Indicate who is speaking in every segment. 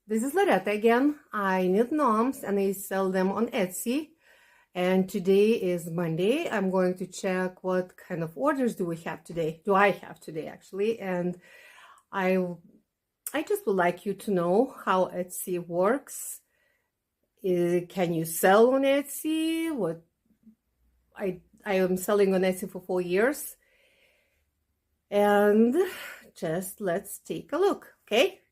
Speaker 1: This is Loretta again. I knit gnomes and I sell them on Etsy. And today is Monday. I'm going to check what kind of orders do I have today actually. And I just would like you to know how Etsy works. Can you sell on Etsy? I am selling on Etsy for 4 years. And just let's take a look, okay?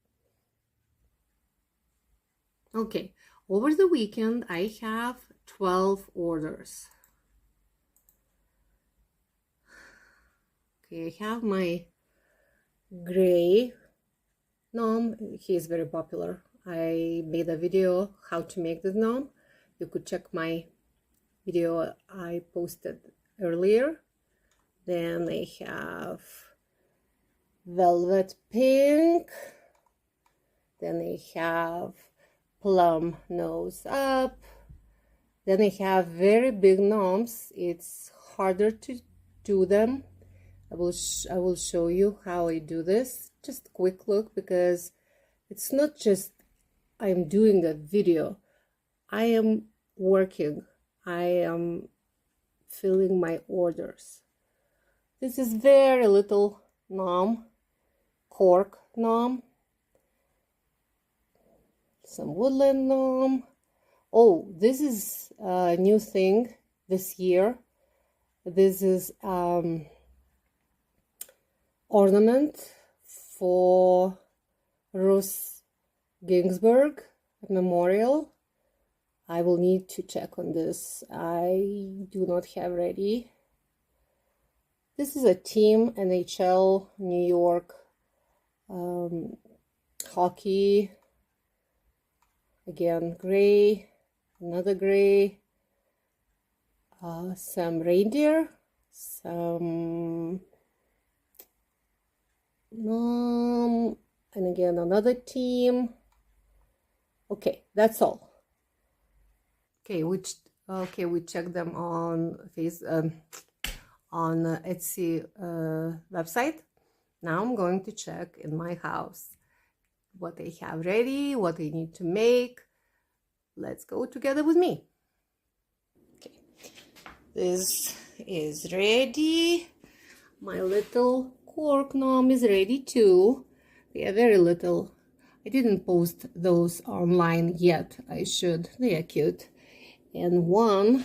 Speaker 1: Okay, over the weekend, I have 12 orders. Okay, I have my gray gnome. He is very popular. I made a video how to make this gnome. You could check my video I posted earlier. Then I have velvet pink. Then I have plum nose up. Then I have very big gnomes. It's harder to do them. I will show you how I do this. Just a quick look, because it's not just I'm doing a video. I am working. I am filling my orders. This is very little gnome, cork gnome. Some woodland gnome. Oh, this is a new thing this year. This is ornament for Ruth Ginsburg memorial. I will need to check on this. I do not have ready. This is a team NHL New York hockey. Again, gray, another gray, some reindeer, some and again another team. Okay, that's all. Okay, we check them on on Etsy website. Now I'm going to check in my house what I have ready, what I need to make. Let's go together with me. Okay, this is ready. My little cork gnome is ready too. They are very little. I didn't post those online yet. I should. They are cute. And one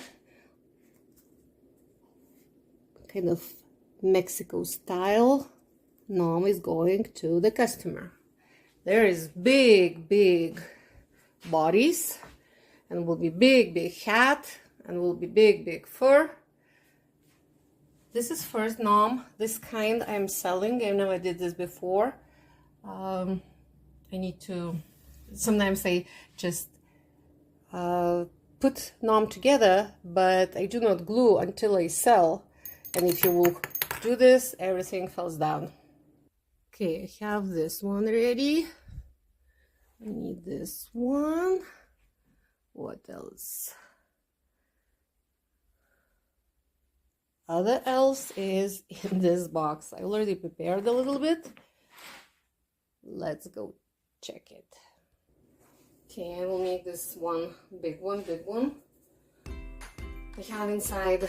Speaker 1: kind of Mexico style gnome is going to the customer. There is big bodies, and will be big hat, and will be big fur. This is first gnome. This kind I'm selling. I never did this before. I need to. Sometimes I just put gnome together, but I do not glue until I sell. And if you will do this, everything falls down. Okay, I have this one ready. I need this one. What else? Other else is in this box. I already prepared a little bit. Let's go check it. Okay, I will make this one big one. I have inside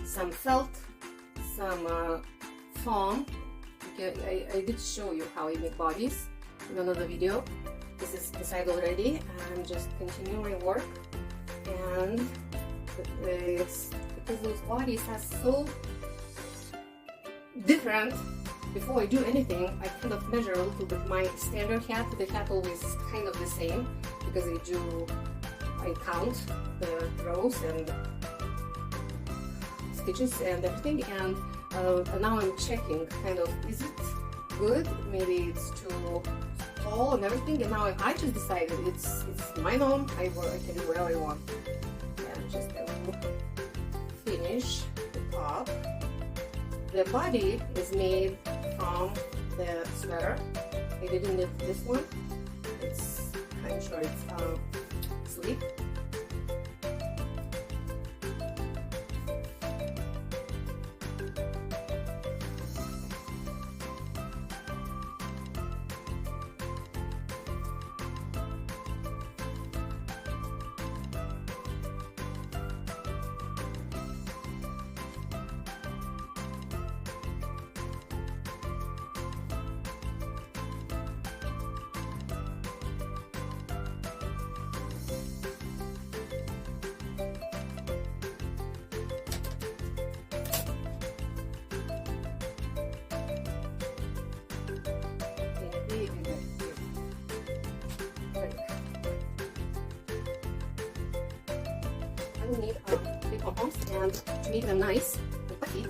Speaker 1: some felt, some foam. Okay, I did show you how I make bodies in another video. This is inside already. I'm just continuing my work, and it's because those bodies are so different. Before I do anything, I kind of measure a little bit my standard hat. The hat always kind of the same, because I count the rows and stitches and everything, and now I'm checking kind of, is it good? Maybe it's too tall and everything, and now I just decided it's my gnome. I can do whatever I want. And just finish the top. The body is made from the sweater. I didn't knit this one. I'm sure it's sleek. will need big pom-poms, and to make them nice and puffy,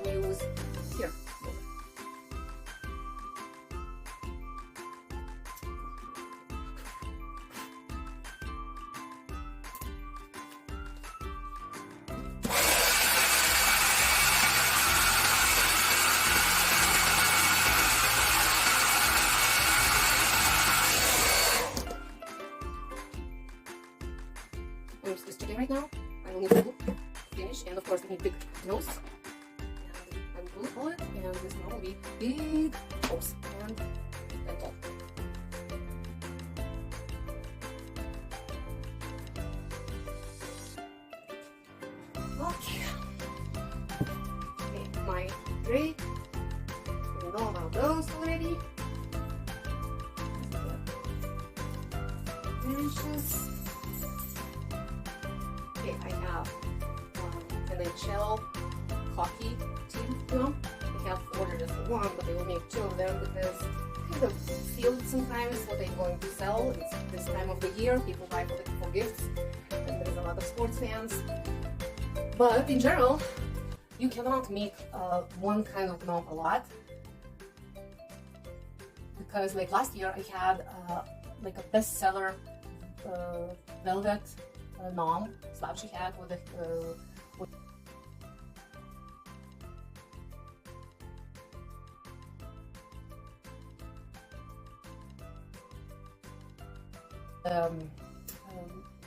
Speaker 1: we use here. I'm just sticking right now. I will need to finish, and of course, I need big nose. And I'm going to pull it, and this one will be big nose, and that's all. Okay. Okay, my gray. You know about those already. Finishes. Okay, I have an NHL hockey team film. I have ordered just one, but they will make 2 of them because I kind of feel sometimes what they're going to sell. It's this time of the year, people buy for gifts, and there's a lot of sports fans. But in general, you cannot make one kind of gnome a lot, because like last year I had like a bestseller velvet gnome slab she had with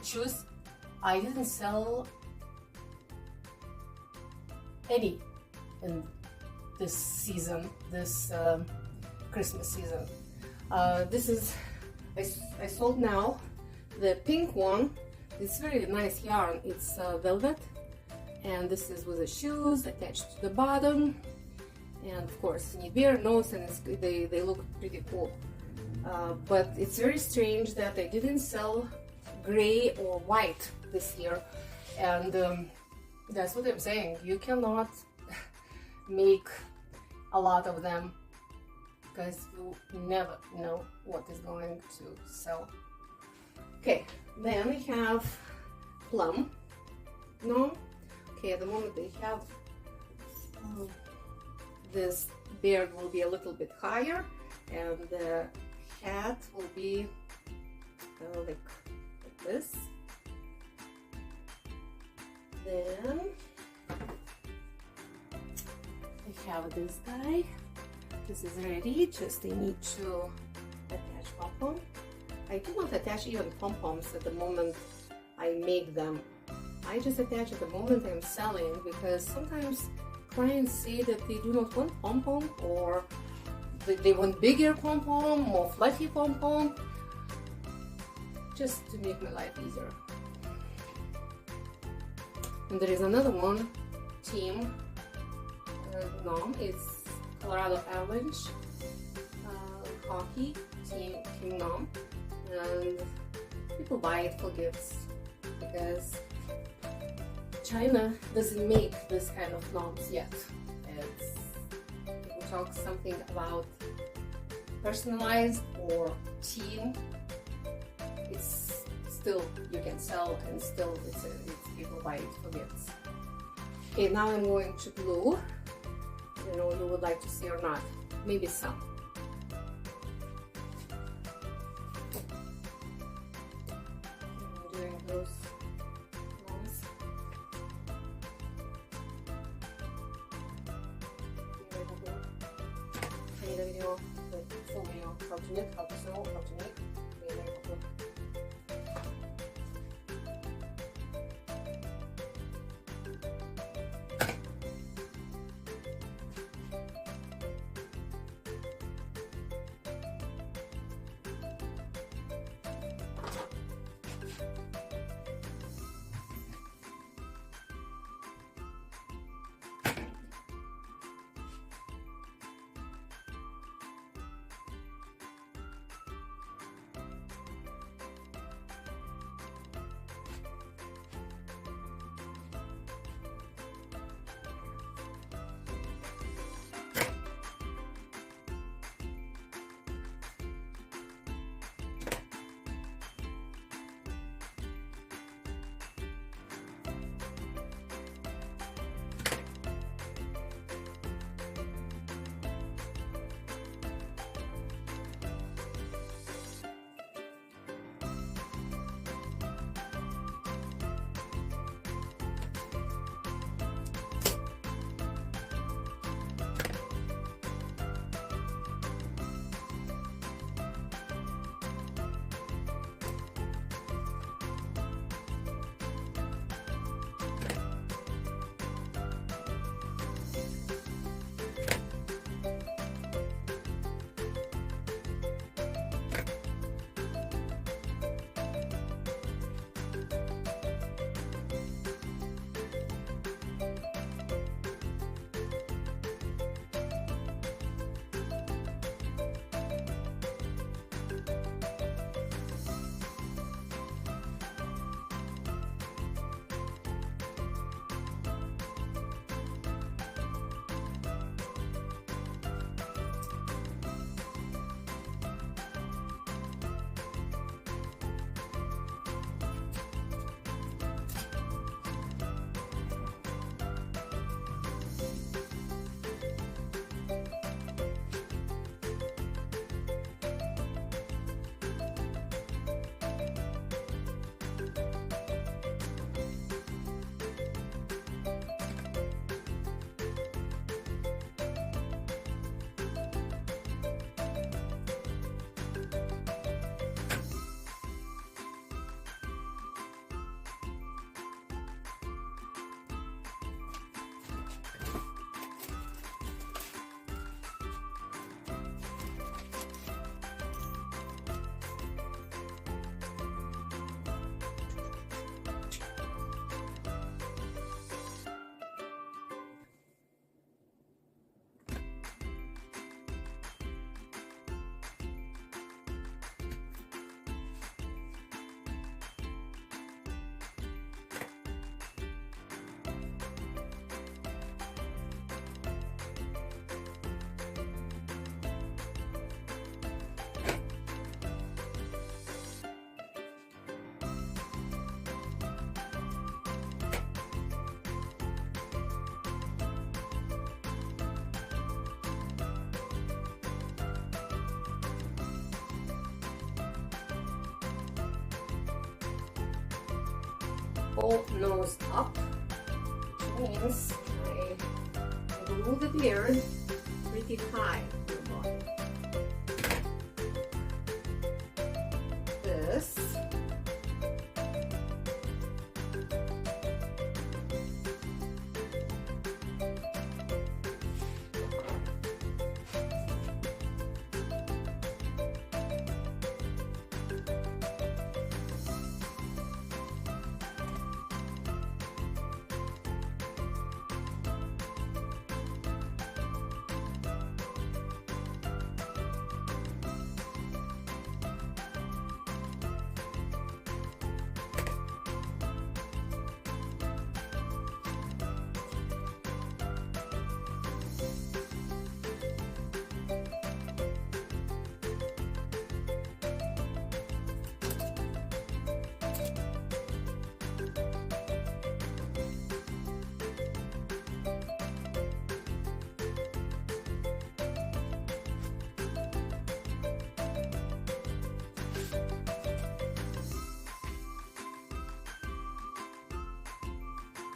Speaker 1: shoes. I didn't sell any in this season, this Christmas season. This is, I sold now the pink one. It's very nice yarn. It's velvet, and this is with the shoes attached to the bottom, and of course you need bare nose, and they look pretty cool. But it's very strange that they didn't sell gray or white this year, and that's what I'm saying. You cannot make a lot of them because you never know what is going to sell. Okay, then we have plum gnome. Okay, at the moment they have this beard will be a little bit higher, and the hat will be like this. Then I have this guy. This is ready, just I need to attach pom-pom. I do not attach even pom-poms at the moment I make them. I just attach at the moment I'm selling, because sometimes clients say that they do not want pom-pom, or they want bigger pom-pom, more fluffy pom-pom, just to make my life easier. And there is another one, team gnome. It's Colorado Avalanche hockey team gnome. And people buy it for gifts because China doesn't make this kind of gnomes yet. It's, people talk something about personalized or team. It's still, you can sell, and still it's people buy it for gifts. Okay, now I'm going to glue. You know, you would like to see or not, maybe some. Those ones. I need a video, the full video, how to knit, how to sew, how to make. all nose up, which means I glue the beard pretty high to the body. This.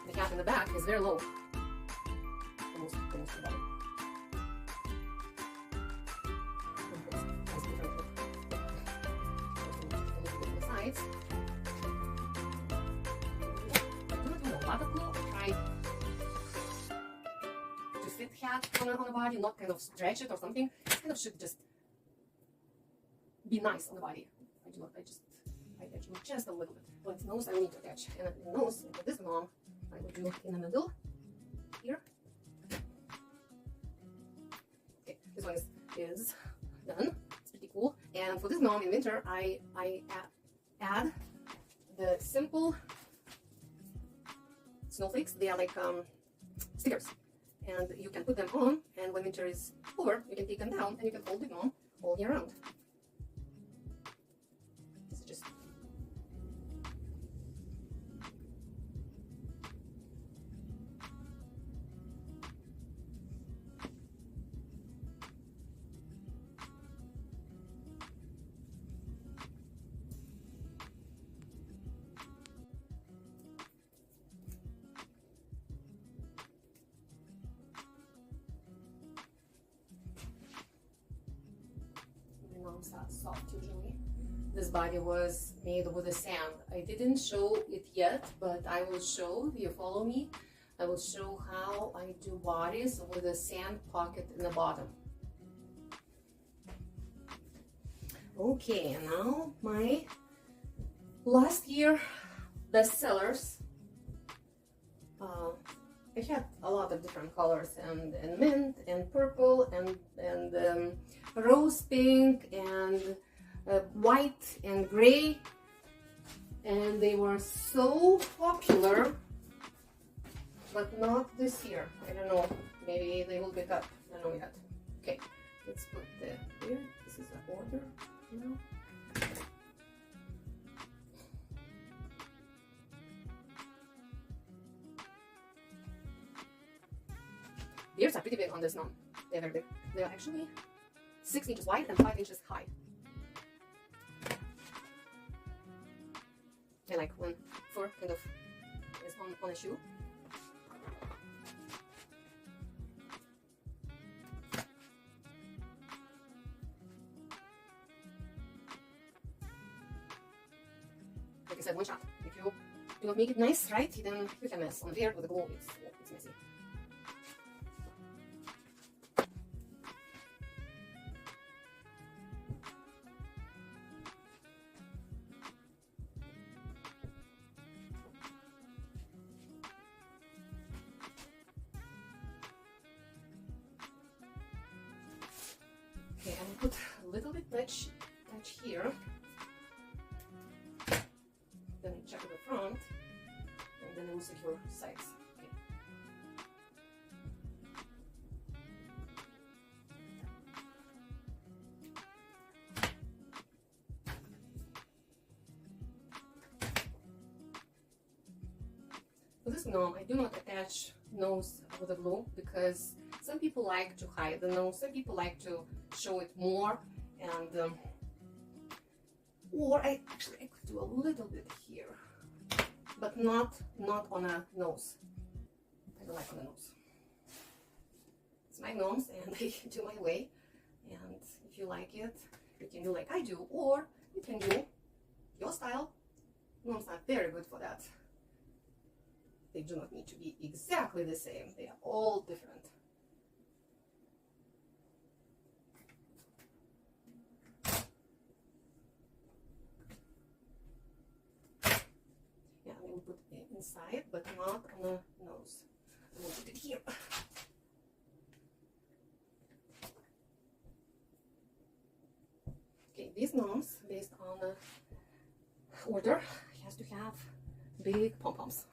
Speaker 1: The cap in the back is very low. Almost the bottom. The sides. I do not know a lot of glue. I try to fit hat on the body, not kind of stretch it or something. It kind of should just be nice on the body. I do not. I attach just a little bit. But nose I need to attach. And the nose with this gnome I will do in the middle here. Okay, this one is done. It's pretty cool. And for this gnome in winter, I add the simple snowflakes. They are like stickers, and you can put them on. And when winter is over, you can take them down, and you can hold the gnome all year round. This is just. Soft usually. This body was made with the sand. I didn't show it yet, but I will show. If you follow me, I will show how I do bodies with a sand pocket in the bottom. Okay, and now my last year bestsellers. I had a lot of different colors, and mint and purple and rose pink and white and gray, and they were so popular, but not this year. I don't know, maybe they will pick up. I don't know yet. Okay, let's put the here. This is the order now. Beards are pretty big on this gnome. They're very big. They're actually 6 inches wide and 5 inches high. I like when fur kind of is on a shoe. Like I said, one shot. If you do not make it nice, right, then you can mess on the beard with the glue. It's messy. Okay, I will put a little bit touch here. Then I check the front, and then I will secure sides. Okay. For this gnome, I do not attach nose with a glue because some people like to hide the nose, some people like to show it more, and or I could do a little bit here. but not on a nose. I don't like on a nose. It's my gnomes and I do my way. And if you like it, you can do like I do, or you can do your style. Gnomes are very good for that. They do not need to be exactly the same. They are all different. Yeah, I will put it inside, but not on the nose. I will put it here. Okay, these gnomes, based on the order, has to have big pom-poms.